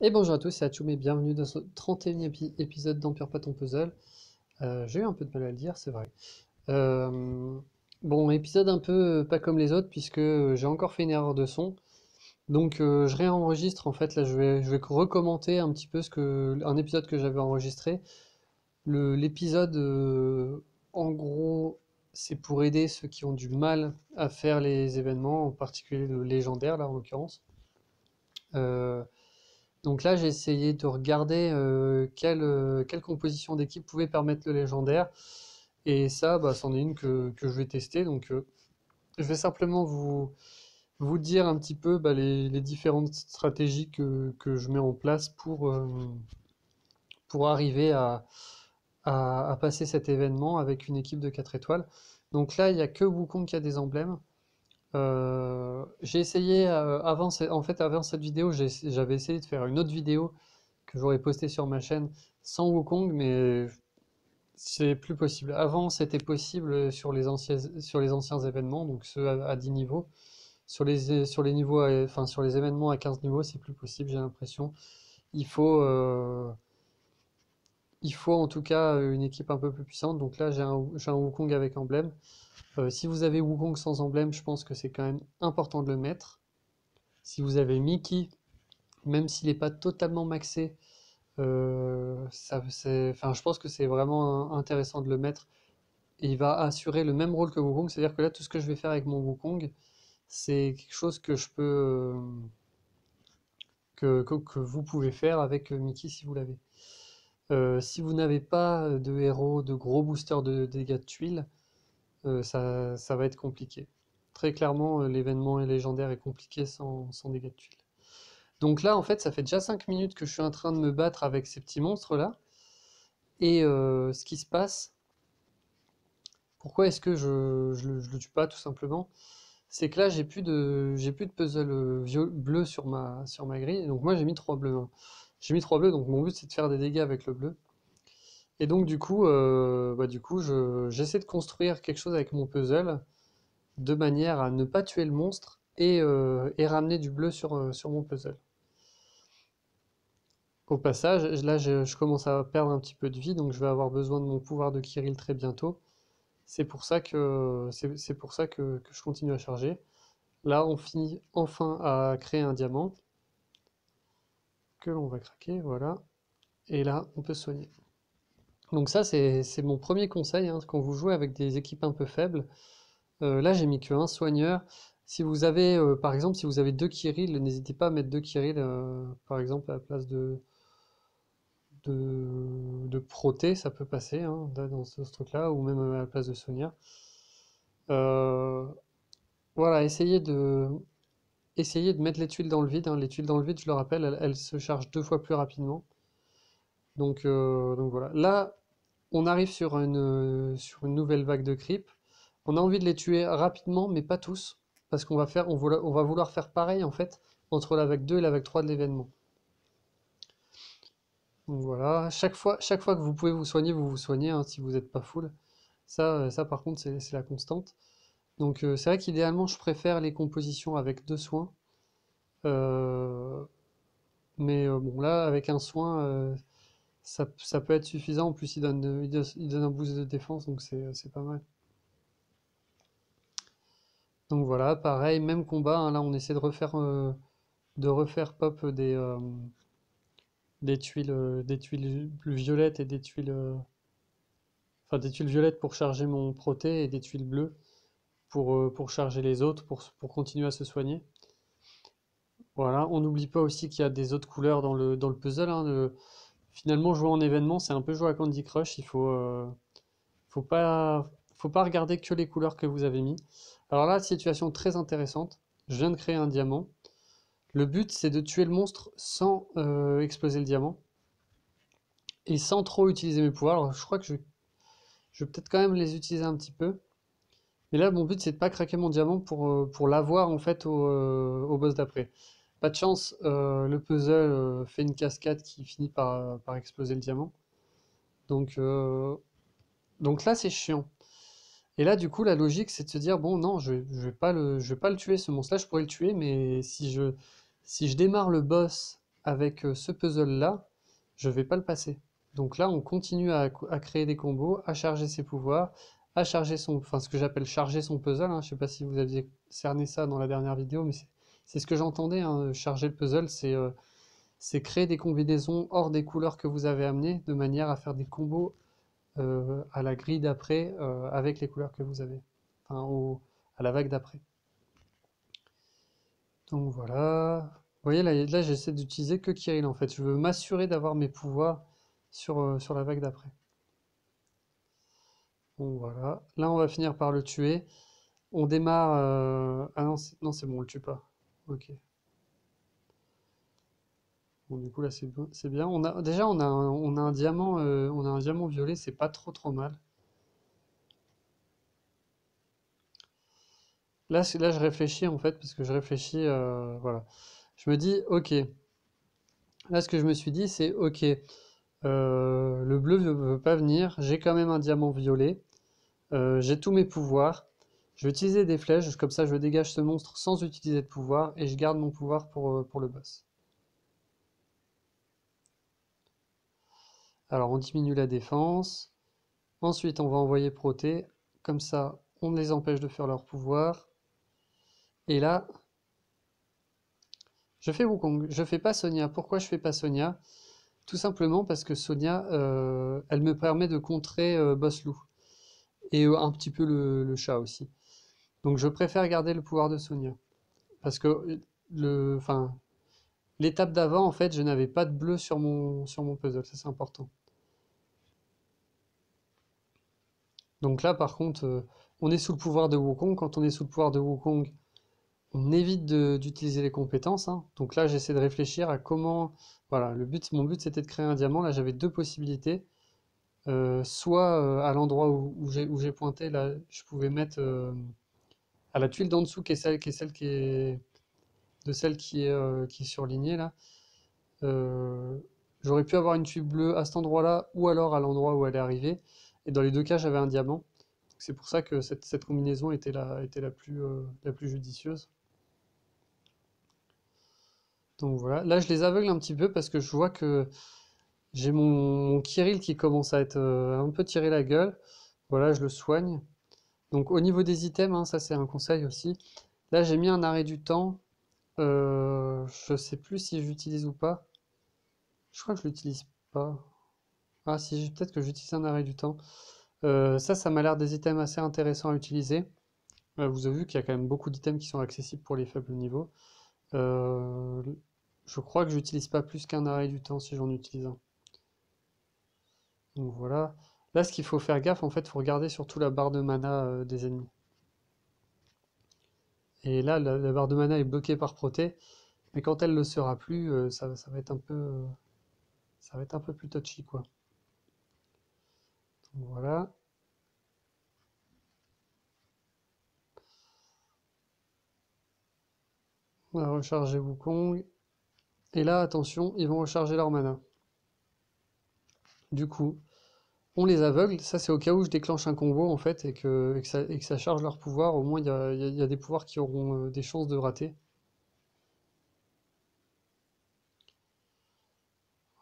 Et bonjour à tous, c'est Atchoum et bienvenue dans ce 31e épisode d'Empire pas ton puzzle. J'ai eu un peu de mal à le dire, c'est vrai. Euh, bon, épisode un peu pas comme les autres puisque j'ai encore fait une erreur de son. Donc je réenregistre en fait, là je vais recommenter un petit peu un épisode que j'avais enregistré. L'épisode, en gros, c'est pour aider ceux qui ont du mal à faire les événements, en particulier le légendaire là en l'occurrence. Euh, Donc là, j'ai essayé de regarder quelle composition d'équipe pouvait permettre le légendaire. Et ça, bah, c'en est une que je vais tester. Donc je vais simplement vous dire un petit peu bah, les différentes stratégies que je mets en place pour arriver à passer cet événement avec une équipe de 4 étoiles. Donc là, il n'y a que Wukong qui a des emblèmes. J'ai essayé, avant cette vidéo, j'avais essayé de faire une autre vidéo que j'aurais posté sur ma chaîne sans Wukong, mais c'est plus possible. Avant, c'était possible sur les anciens événements, donc ceux à 10 niveaux. Sur les niveaux, enfin, sur les événements à 15 niveaux, c'est plus possible, j'ai l'impression. Il faut, euh, il faut en tout cas une équipe un peu plus puissante. Donc là, j'ai un Wukong avec emblème. Si vous avez Wukong sans emblème, je pense que c'est quand même important de le mettre. Si vous avez Mickey, même s'il n'est pas totalement maxé, enfin, je pense que c'est vraiment intéressant de le mettre. Et il va assurer le même rôle que Wukong, c'est-à-dire que là, tout ce que je vais faire avec mon Wukong, c'est quelque chose que je peux, que vous pouvez faire avec Mickey si vous l'avez. Si vous n'avez pas de héros, de gros boosters de dégâts de tuiles, ça va être compliqué. Très clairement, l'événement légendaire est compliqué sans dégâts de tuiles. Donc là, en fait, ça fait déjà 5 minutes que je suis en train de me battre avec ces petits monstres-là. Et ce qui se passe, pourquoi est-ce que je le tue pas tout simplement? C'est que là j'ai plus de puzzle bleu sur ma grille. Donc moi j'ai mis 3 bleus, hein. J'ai mis 3 bleus, donc mon but c'est de faire des dégâts avec le bleu. Et donc du coup j'essaie de construire quelque chose avec mon puzzle de manière à ne pas tuer le monstre et ramener du bleu sur mon puzzle. Au passage, là je commence à perdre un petit peu de vie, donc je vais avoir besoin de mon pouvoir de Kirill très bientôt. C'est pour ça que je continue à charger. Là, on finit enfin à créer un diamant que l'on va craquer, voilà. Et là, on peut soigner. Donc ça, c'est mon premier conseil, hein, quand vous jouez avec des équipes un peu faibles. Là, j'ai mis que un soigneur. Si vous avez, par exemple, si vous avez deux Kirill, n'hésitez pas à mettre deux Kirill, par exemple, à la place de Proté, ça peut passer, hein, dans ce truc-là, ou même à la place de Sonia. Euh, voilà, essayez de mettre les tuiles dans le vide, hein. Les tuiles dans le vide, je le rappelle, elles se chargent 2 fois plus rapidement. Donc voilà. Là, on arrive sur une nouvelle vague de creep. On a envie de les tuer rapidement, mais pas tous. Parce on va vouloir faire pareil, en fait, entre la vague 2 et la vague 3 de l'événement. Donc voilà. Chaque fois que vous pouvez vous vous soignez, hein, si vous n'êtes pas full. Ça, par contre, c'est la constante. Donc c'est vrai qu'idéalement, je préfère les compositions avec 2 soins. Euh, mais bon, là, avec un soin, ça peut être suffisant. En plus, il donne un boost de défense, donc c'est pas mal. Donc voilà, pareil, même combat, hein. Là, on essaie de refaire pop des tuiles violettes et enfin des tuiles violettes pour charger mon proté et des tuiles bleues pour charger les autres, pour continuer à se soigner. Voilà, on n'oublie pas aussi qu'il y a des autres couleurs dans le puzzle, hein. Finalement, jouer en événement, c'est un peu jouer à Candy Crush. Faut pas, faut pas regarder que les couleurs que vous avez mis. Alors là, situation très intéressante. Je viens de créer un diamant. Le but, c'est de tuer le monstre sans exploser le diamant et sans trop utiliser mes pouvoirs. Alors, je crois que je vais peut-être quand même les utiliser un petit peu. Mais là, mon but, c'est de pas craquer mon diamant pour l'avoir en fait au boss d'après. Pas de chance, le puzzle fait une cascade qui finit par exploser le diamant. Donc, euh, donc là, c'est chiant. Et là, du coup, la logique, c'est de se dire, bon, non, je vais pas le tuer, ce monstre-là, je pourrais le tuer, mais si je démarre le boss avec ce puzzle-là, je vais pas le passer. Donc là, on continue à créer des combos, à charger ses pouvoirs, à charger son, enfin ce que j'appelle charger son puzzle, hein. Je sais pas si vous aviez cerné ça dans la dernière vidéo, mais c'est ce que j'entendais, hein. Charger le puzzle, c'est créer des combinaisons hors des couleurs que vous avez amenées, de manière à faire des combos à la grille d'après avec les couleurs que vous avez, enfin à la vague d'après. Donc voilà. Vous voyez, là j'essaie d'utiliser que Kirill en fait. Je veux m'assurer d'avoir mes pouvoirs sur la vague d'après. Bon voilà. Là on va finir par le tuer. On démarre. Ah non, non c'est bon, on le tue pas. Ok. Bon du coup là c'est bien. Déjà on a un diamant, on a un diamant violet, c'est pas trop mal. Là je réfléchis en fait parce que je réfléchis. Voilà. Je me dis ok. Là ce que je me suis dit c'est ok. Le bleu ne veut pas venir. J'ai quand même un diamant violet. J'ai tous mes pouvoirs. Je vais utiliser des flèches, comme ça je dégage ce monstre sans utiliser de pouvoir, et je garde mon pouvoir pour le boss. Alors on diminue la défense. Ensuite on va envoyer Proté. Comme ça on les empêche de faire leur pouvoir. Et là, je fais Wukong. Je fais pas Sonia. Pourquoi je fais pas Sonia? Tout simplement parce que Sonia, elle me permet de contrer Boss Loup. Et un petit peu le chat aussi. Donc je préfère garder le pouvoir de Sonia. Parce que enfin, l'étape d'avant, en fait, je n'avais pas de bleu sur mon puzzle, ça c'est important. Donc là, par contre, on est sous le pouvoir de Wukong. Quand on est sous le pouvoir de Wukong, on évite d'utiliser les compétences, hein. Donc là, j'essaie de réfléchir à comment... Voilà, mon but c'était de créer un diamant. Là, j'avais deux possibilités. Soit à l'endroit où j'ai pointé, là, je pouvais mettre à la tuile d'en dessous, qui est celle de celle qui est surlignée là. Euh, J'aurais pu avoir une tuile bleue à cet endroit-là, ou alors à l'endroit où elle est arrivée. Et dans les deux cas, j'avais un diamant. C'est pour ça que cette combinaison était la plus judicieuse. Donc voilà. Là, je les aveugle un petit peu parce que je vois que j'ai mon Kirill qui commence à être un peu tiré la gueule. Voilà, je le soigne. Donc au niveau des items, hein, ça c'est un conseil aussi. Là, j'ai mis un arrêt du temps. Je sais plus si j'utilise ou pas. Je crois que je l'utilise pas. Ah si, peut-être que j'utilise un arrêt du temps. Ça m'a l'air des items assez intéressants à utiliser. Vous avez vu qu'il y a quand même beaucoup d'items qui sont accessibles pour les faibles niveaux. Euh, je crois que j'utilise pas plus qu'un arrêt du temps si j'en utilise un. Donc voilà. Là, ce qu'il faut faire gaffe, en fait, il faut regarder surtout la barre de mana des ennemis. Et là, la barre de mana est bloquée par Proté, mais quand elle le sera plus, ça va être ça va être un peu plus touchy, quoi. Donc voilà. On va recharger Wukong. Et là, attention, ils vont recharger leur mana. Du coup, on les aveugle. Ça, c'est au cas où je déclenche un combo, en fait, et que ça charge leur pouvoir. Au moins, il y a des pouvoirs qui auront des chances de rater.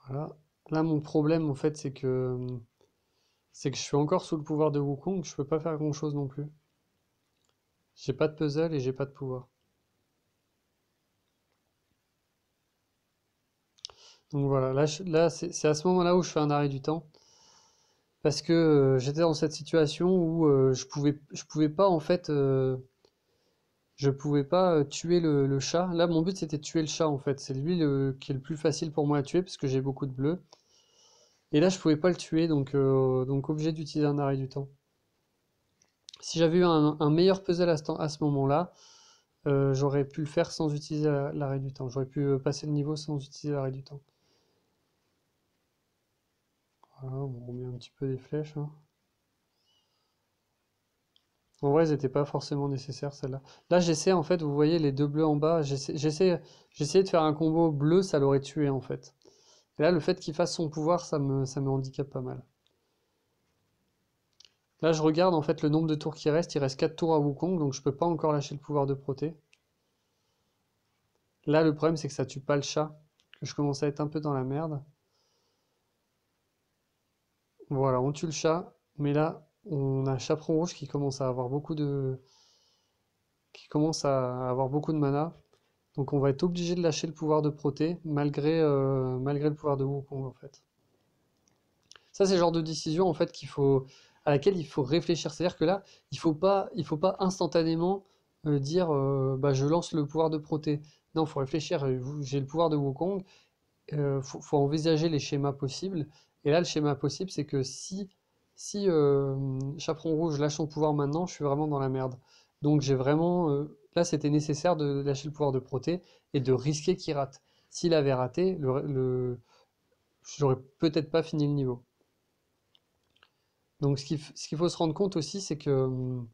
Voilà. Là, mon problème, en fait, c'est que je suis encore sous le pouvoir de Wukong. Je peux pas faire grand-chose non plus. J'ai pas de puzzle et j'ai pas de pouvoir. Donc voilà, là c'est à ce moment-là où je fais un arrêt du temps. Parce que j'étais dans cette situation où je pouvais pas en fait je pouvais pas tuer le chat. Là, mon but c'était de tuer le chat en fait. C'est lui qui est le plus facile pour moi à tuer parce que j'ai beaucoup de bleu. Et là, je pouvais pas le tuer, donc obligé d'utiliser un arrêt du temps. Si j'avais eu un meilleur puzzle à ce moment-là, j'aurais pu le faire sans utiliser l'arrêt du temps. J'aurais pu passer le niveau sans utiliser l'arrêt du temps. Voilà, on remet un petit peu des flèches, hein. En vrai, elles n'étaient pas forcément nécessaires, celles-là. Là, j'essaie, en fait, vous voyez les deux bleus en bas, j'essaie de faire un combo bleu, ça l'aurait tué, en fait. Et là, le fait qu'il fasse son pouvoir, ça me handicape pas mal. Là, je regarde, en fait, le nombre de tours qui reste. Il reste 4 tours à Wukong, donc je peux pas encore lâcher le pouvoir de Proté. Là, le problème, c'est que ça tue pas le chat. que je commence à être un peu dans la merde. Voilà, on tue le chat, mais là, on a un chaperon rouge qui commence à avoir beaucoup de mana. Donc on va être obligé de lâcher le pouvoir de Proté, malgré le pouvoir de Wukong en fait. Ça, c'est le genre de décision en fait à laquelle il faut réfléchir. C'est-à-dire que là, il faut pas instantanément dire bah, je lance le pouvoir de Proté. Non, il faut réfléchir. J'ai le pouvoir de Wukong. Faut envisager les schémas possibles. Et là, le schéma possible, c'est que si Chaperon Rouge lâche son pouvoir maintenant, je suis vraiment dans la merde. Donc j'ai vraiment là, c'était nécessaire de lâcher le pouvoir de Proté et de risquer qu'il rate. S'il avait raté, j'aurais peut-être pas fini le niveau. Donc ce qu'il faut se rendre compte aussi, c'est que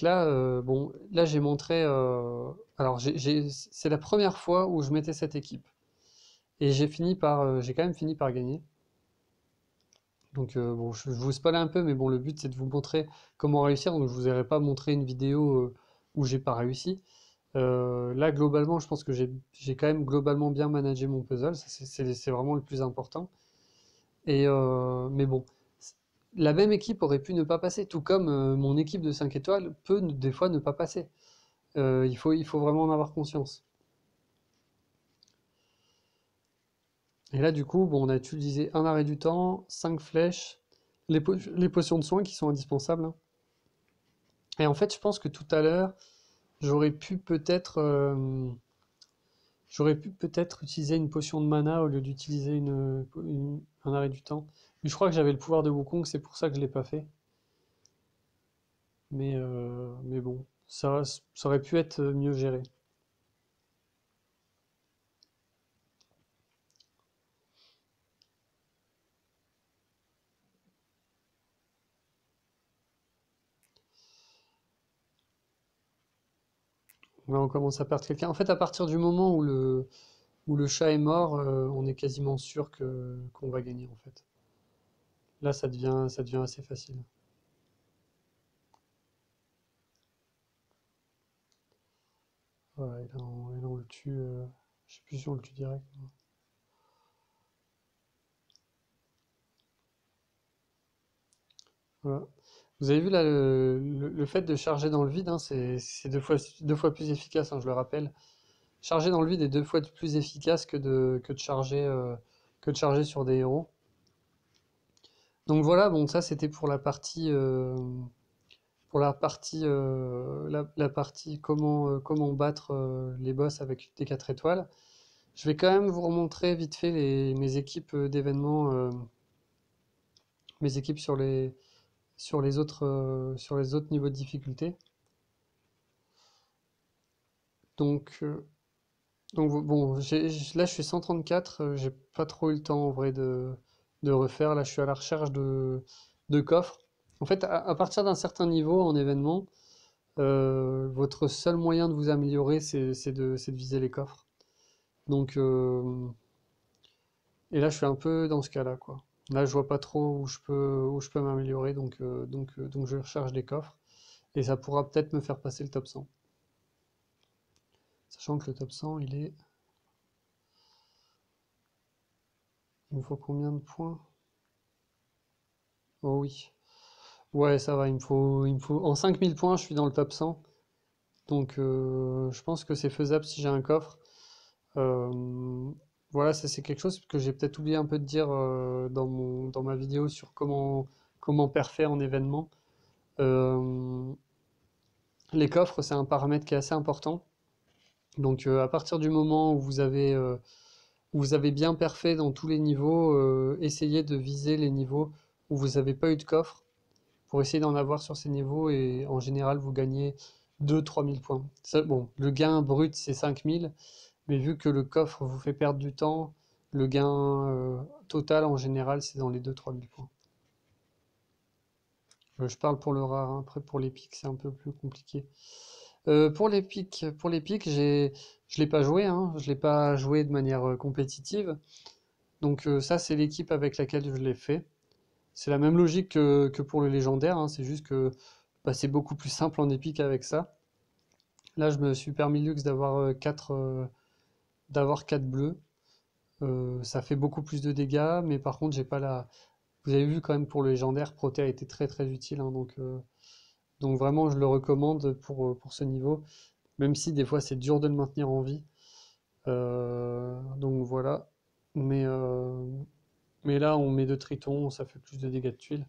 là, bon, là j'ai montré. Alors c'est la première fois où je mettais cette équipe et j'ai quand même fini par gagner. Donc bon, je vous spoil un peu, mais bon, le but c'est de vous montrer comment réussir. Donc je vous aurais pas montré une vidéo où j'ai pas réussi. Là, globalement, je pense que j'ai quand même globalement bien managé mon puzzle. Ça, c'est vraiment le plus important. Mais bon, la même équipe aurait pu ne pas passer, tout comme mon équipe de 5 étoiles peut des fois ne pas passer. Il faut vraiment en avoir conscience. Et là, du coup, bon, on a utilisé un arrêt du temps, 5 flèches, les potions de soins qui sont indispensables, hein. Et en fait, je pense que tout à l'heure, j'aurais pu peut-être euh, j'aurais pu peut-être utiliser une potion de mana au lieu d'utiliser un arrêt du temps. Mais je crois que j'avais le pouvoir de Wukong, c'est pour ça que je l'ai pas fait. Mais bon, ça aurait pu être mieux géré. Là, on commence à perdre quelqu'un. En fait, à partir du moment où le chat est mort, on est quasiment sûr qu'on va gagner, en fait. Là, ça devient assez facile. Voilà, et là, on le tue. Je sais plus si on le tue direct. Voilà. Vous avez vu là le fait de charger dans le vide, hein, c'est deux fois plus efficace, hein, je le rappelle. Charger dans le vide est deux fois plus efficace que de charger sur des héros. Donc voilà, bon, ça c'était pour la partie comment battre les boss avec des 4 étoiles. Je vais quand même vous remontrer vite fait mes équipes d'événements, mes équipes sur les autres niveaux de difficulté. Donc, bon, là je suis 134, j'ai pas trop eu le temps en vrai de refaire. Là je suis à la recherche de coffres. En fait, à partir d'un certain niveau en événement, votre seul moyen de vous améliorer, c'est de viser les coffres. Donc, et là je suis un peu dans ce cas-là, quoi. Là je vois pas trop où je peux m'améliorer, donc je recherche des coffres. Et ça pourra peut-être me faire passer le top 100. Sachant que le top 100, il me faut combien de points? Oh oui. Ouais, ça va, en 5000 points, je suis dans le top 100. Donc, je pense que c'est faisable si j'ai un coffre. Euh, voilà, ça c'est quelque chose que j'ai peut-être oublié un peu de dire dans ma vidéo sur comment perfer en événement. Euh, les coffres, c'est un paramètre qui est assez important. Donc, à partir du moment où vous avez bien perfait dans tous les niveaux, essayez de viser les niveaux où vous n'avez pas eu de coffre pour essayer d'en avoir sur ces niveaux et en général vous gagnez 2 000 à 3 000 points. Ça, bon, le gain brut c'est 5 000, mais vu que le coffre vous fait perdre du temps, le gain total en général c'est dans les 2 000 à 3 000 points. Je parle pour le rare, hein. Après pour les pics c'est un peu plus compliqué. Pour les pics, je l'ai pas joué, hein. Je l'ai pas joué de manière compétitive. Donc ça c'est l'équipe avec laquelle je l'ai fait. C'est la même logique que pour le légendaire, hein. C'est juste que bah, c'est beaucoup plus simple en épique avec ça. Là, je me suis permis le luxe d'avoir d'avoir 4 bleus. Ça fait beaucoup plus de dégâts, mais par contre, j'ai pas la. Vous avez vu quand même pour le légendaire, Proté a été très très utile, hein, donc vraiment, je le recommande pour ce niveau, même si des fois c'est dur de le maintenir en vie. Donc voilà. Mais, euh, mais là, on met 2 tritons, ça fait plus de dégâts de tuiles.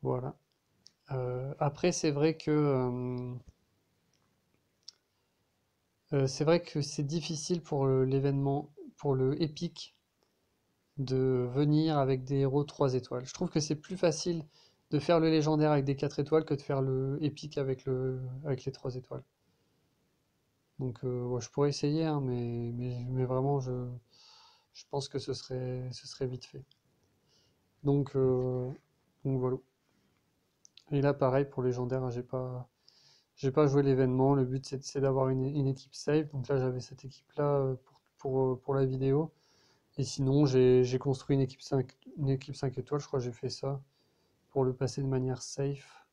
Voilà. Après, c'est vrai que c'est difficile pour l'événement, pour le épique, de venir avec des héros 3 étoiles. Je trouve que c'est plus facile de faire le légendaire avec des 4 étoiles que de faire le épique avec les 3 étoiles. Donc ouais, je pourrais essayer, hein, mais vraiment, je pense que ce serait vite fait. Donc, euh, donc voilà. Et là, pareil, pour légendaire, hein, j'ai pas joué l'événement. Le but, c'est d'avoir une équipe safe. Donc là, j'avais cette équipe-là pour la vidéo. Et sinon, j'ai construit une équipe 5 étoiles. Je crois que j'ai fait ça pour le passer de manière safe.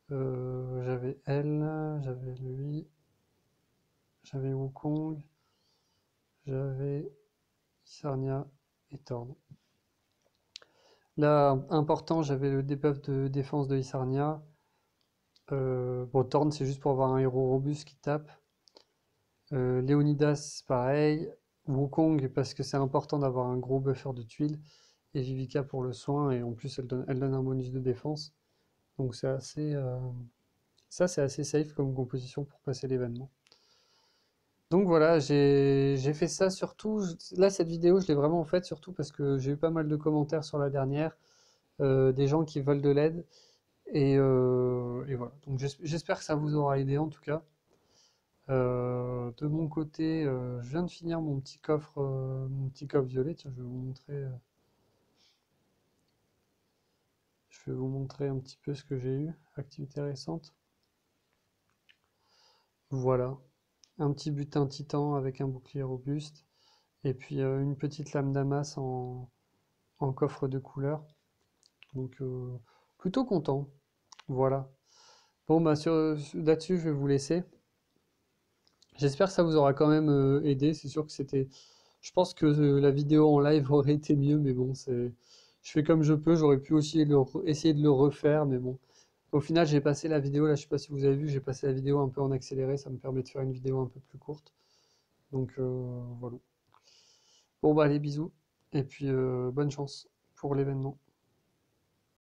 J'avais elle, j'avais lui, j'avais Wukong, j'avais Sarnia et Thorn. Là, important, j'avais le debuff de défense de Isarnia. Bon, Thorn, c'est juste pour avoir un héros robuste qui tape. Léonidas, pareil. Wukong, parce que c'est important d'avoir un gros buffer de tuiles. Et Vivica pour le soin, et en plus, elle donne un bonus de défense. Donc ça, c'est assez safe comme composition pour passer l'événement. Donc voilà, j'ai fait ça surtout. Là, cette vidéo, je l'ai vraiment faite surtout parce que j'ai eu pas mal de commentaires sur la dernière, des gens qui veulent de l'aide. Et voilà. Donc j'espère que ça vous aura aidé en tout cas. De mon côté, je viens de finir mon petit coffre violet. Tiens, je vais vous montrer un petit peu ce que j'ai eu. Activité récente. Voilà. Un petit butin titan avec un bouclier robuste. Et puis une petite lame d'amas en coffre de couleur. Donc plutôt content. Voilà. Bon, bah là-dessus, je vais vous laisser. J'espère que ça vous aura quand même aidé. C'est sûr que c'était. Je pense que la vidéo en live aurait été mieux, mais bon, je fais comme je peux. J'aurais pu aussi essayer de le refaire, mais bon. Au final, j'ai passé la vidéo, là, je sais pas si vous avez vu, j'ai passé la vidéo un peu en accéléré. Ça me permet de faire une vidéo un peu plus courte. Donc voilà. Bon, bah, allez, bisous. Et puis bonne chance pour l'événement.